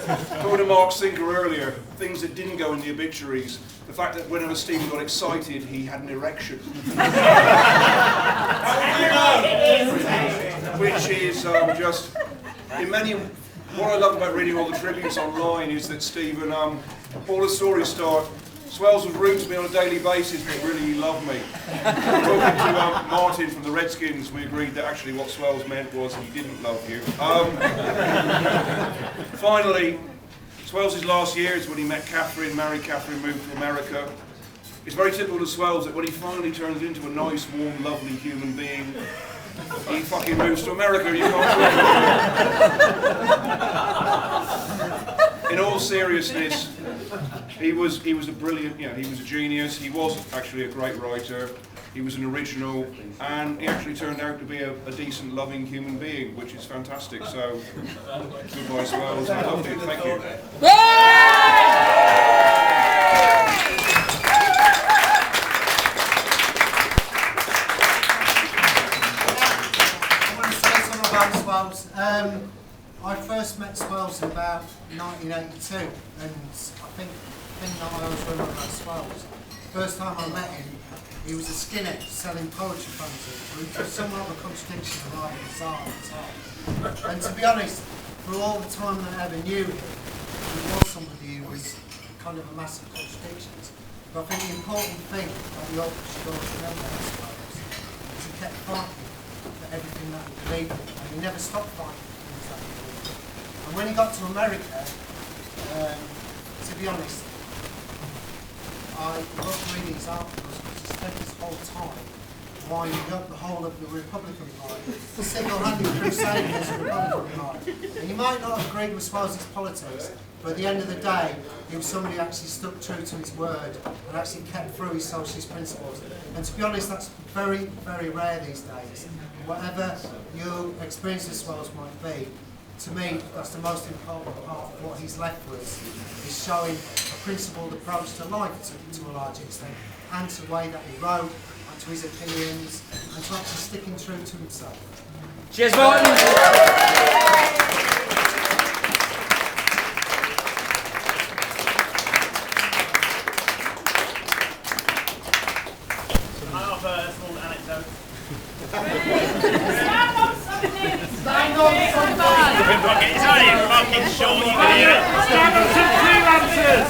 Talking to Mark Sinker earlier, things that didn't go in the obituaries. The fact that whenever Stephen got excited, he had an erection. Which is just, in many, what I love about reading all the tributes online is that Stephen, all the stories start, Swells was rude to me on a daily basis, but really he loved me. Talking to Martin from the Redskins, we agreed that actually what Swells meant was he didn't love you. Finally, Swells' last year is when he met Catherine, married Catherine, moved to America. It's very typical of Swells that when he finally turns into a nice, warm, lovely human being, he fucking moves to America. You can't. In all seriousness, he was a brilliant, he was a genius. He was actually a great writer. He was an original, and he actually turned out to be a decent, loving human being, which is fantastic. So, goodbye, Swells. I loved it. Thank you. I want to say something about Swells. I first met Swells in about 1982, and I think the thing that I always remember about Swells, first time I met him, he was a skinhead selling poetry fanzines, which was somewhat of a contradiction of writing his art at the time. And to be honest, for all the time that I ever knew him, he was somebody who was kind of a massive contradiction. But I think the important thing that we all should always remember about Swells is he kept fighting for everything that he believed in, and he never stopped fighting for things that he believed in. And when he got to America, to be honest, I loved reading his articles because he spent his whole time winding up the whole of the Republican Party, the single-handed crusade against the Republican Party. And you might not have agreed with Swells' politics, but at the end of the day, he was somebody who actually stuck true to his word and actually kept through his socialist principles. And to be honest, that's very, very rare these days. Whatever your experience with Swells might be, to me, that's the most important part of what he's left with, is showing a principled approach to life to a large extent, and to the way that he wrote, and to his opinions, and to actually sticking true to himself. Cheers, Martin! Can I offer a small anecdote? It's only fucking short, you can hear it. Stand up some freelancers!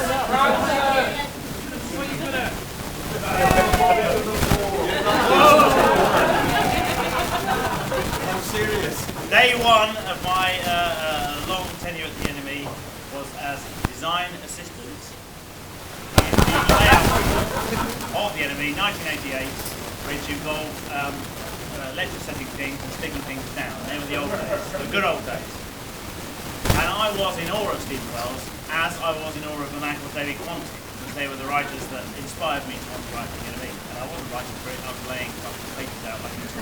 I'm serious. Day one of my long tenure at the enemy was as design assistant in the layout of the enemy, 1988, which involved lecture setting things and sticking things down. They were the old days, the good old days. And I was in awe of Stephen Wells, as I was in awe of a man called David Quantick, because they were the writers that inspired me to want to write for the enemy. And I wasn't writing for it, I was laying fucking papers out like this.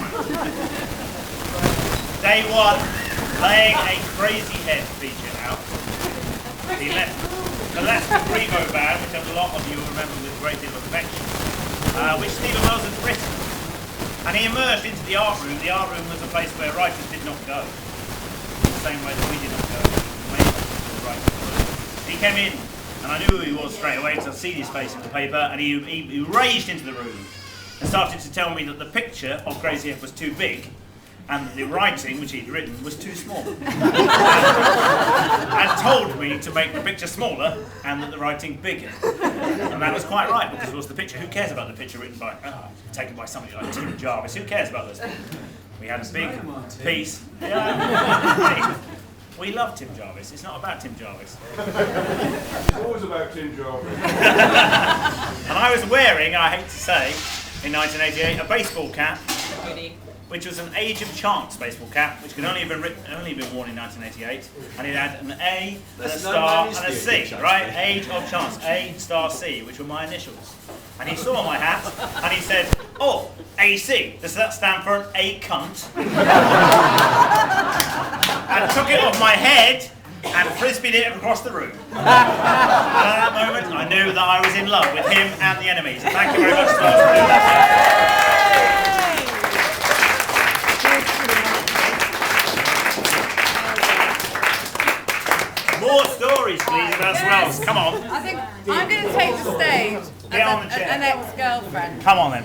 Day one, laying a Crazy Head feature out. He left the Last Grebo band, which a lot of you remember with a great deal of affection, which Stephen Wells had written. And he emerged into the art room. The art room was a place where writers did not go, in the same way that we did not go. He came in, and I knew who he was straight away because I'd seen his face in the paper, and he raged into the room and started to tell me that the picture of Crazy Head was too big, and that the writing, which he'd written, was too small. And told me to make the picture smaller and that the writing bigger. And that was quite right, because it was the picture. Who cares about the picture written by, taken by somebody like Tim Jarvis? Who cares about those people? We had a big piece. Yeah. We love Tim Jarvis. It's not about Tim Jarvis. It's always about Tim Jarvis. And I was wearing, I hate to say, in 1988, a baseball cap, which was an Age of Chance baseball cap, which could only have been worn in 1988, and it had an A, and a star, and a C, right? Age of Chance, A, star, C, which were my initials. And he saw my hat, and he said, "Oh, AC, does that stand for an A cunt?" And took it off my head, and frisbeed it across the room. And at that moment, I knew that I was in love with him and the enemy. So thank you very much, Stars, for doing that. More stories. stories, please, about swells. Come on. I think I'm going to take the stage Get on the as chair. an ex-girlfriend. Come on then.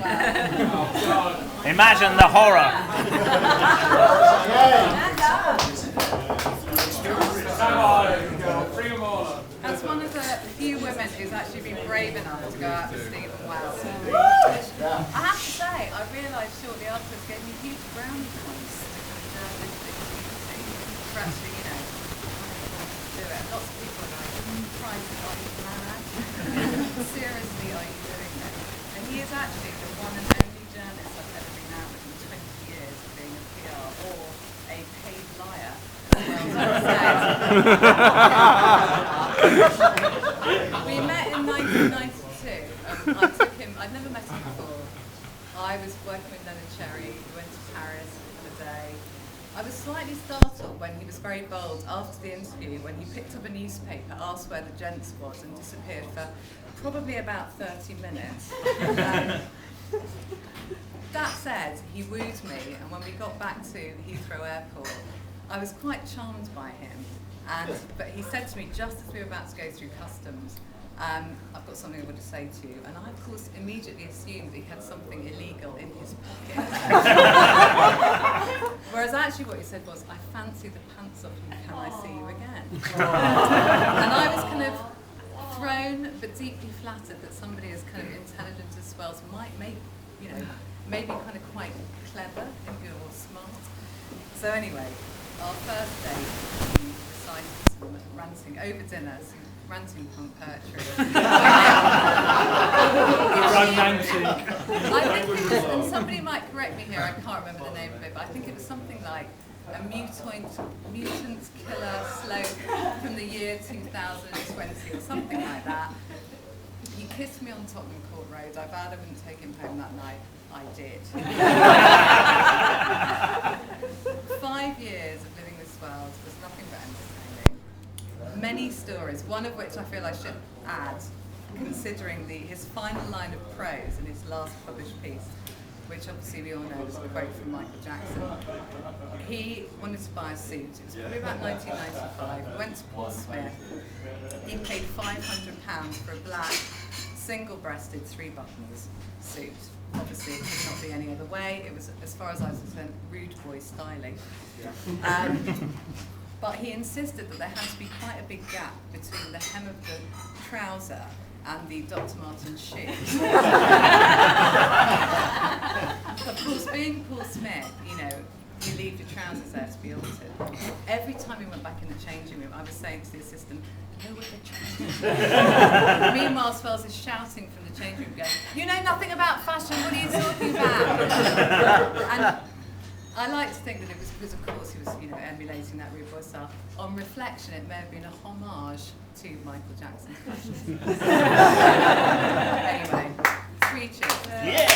Imagine the horror. As one of the few women who's actually been brave enough to go out with Stephen Wells. I have to say, I realised shortly afterwards gave me huge brownie points to kind of journalistic community for actually, you know, do it. Lots of people are like, Christ, are you mad? Seriously, are you doing this? And he is actually the one and only journalist I've ever been out with in 20 years of being a PR or a paid liar. We met in 1992. I took him, I'd never met him before. I was working with Leonard Cherry, we went to Paris for the day. I was slightly startled when he was very bold after the interview, when he picked up a newspaper, asked where the gents was, and disappeared for probably about 30 minutes. That said, he wooed me, and when we got back to Heathrow Airport, I was quite charmed by him, but he said to me just as we were about to go through customs, I've got something I want to say to you, and I of course immediately assumed that he had something illegal in his pocket. Whereas actually what he said was, I fancy the pants off you, can I see you again? And I was kind of thrown but deeply flattered that somebody as kind of intelligent as Wells might make, you know, maybe kind of quite clever or smart. So anyway, our first date, we recited some ranting over dinner, some ranting punk poetry. Romantic. I think it was, and somebody might correct me here, I can't remember the name of it, but I think it was something like a mutant killer slope from the year 2020 or something like that. He kissed me on Tottenham Court Road. I vowed I wouldn't take him home that night. I did. 5 years of living with Swells was nothing but entertaining. Many stories, one of which I feel I should add, considering his final line of prose in his last published piece, which obviously we all know is a quote from Michael Jackson. He wanted to buy a suit. It was probably about 1995. He went to Paul Smith. He paid £500 for a black, single-breasted, 3-buttons suit. Obviously, it could not be any other way. It was, as far as I was concerned, rude boy styling. But he insisted that there had to be quite a big gap between the hem of the trouser and the Dr. Martens shoe. Of course, being Paul Smith, you know, you leave your trousers there to be altered. Every time we went back in the changing room, I was saying to the assistant, "Go with the trousers." Meanwhile, Swells is shouting from the changing room, going, "You know nothing about fashion, what are you talking about?" And I like to think that it was because, of course, he was, you know, emulating that rude boy style. On reflection, it may have been a homage to Michael Jackson's fashion. Anyway, 3 cheers. Yeah.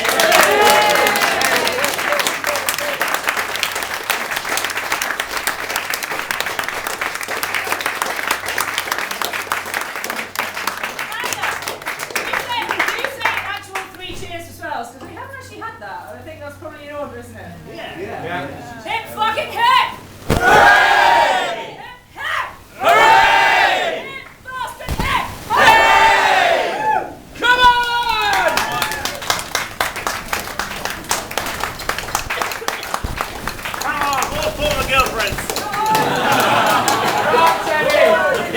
Hip fucking hip! Hooray! Hip hip! Hooray! Hip bastard hip! Hooray! Come on! Come on, more former girlfriends.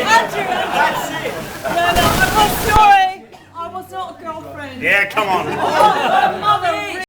Andrew! No, I'm not sorry. I was not a girlfriend. Yeah, come on. Mother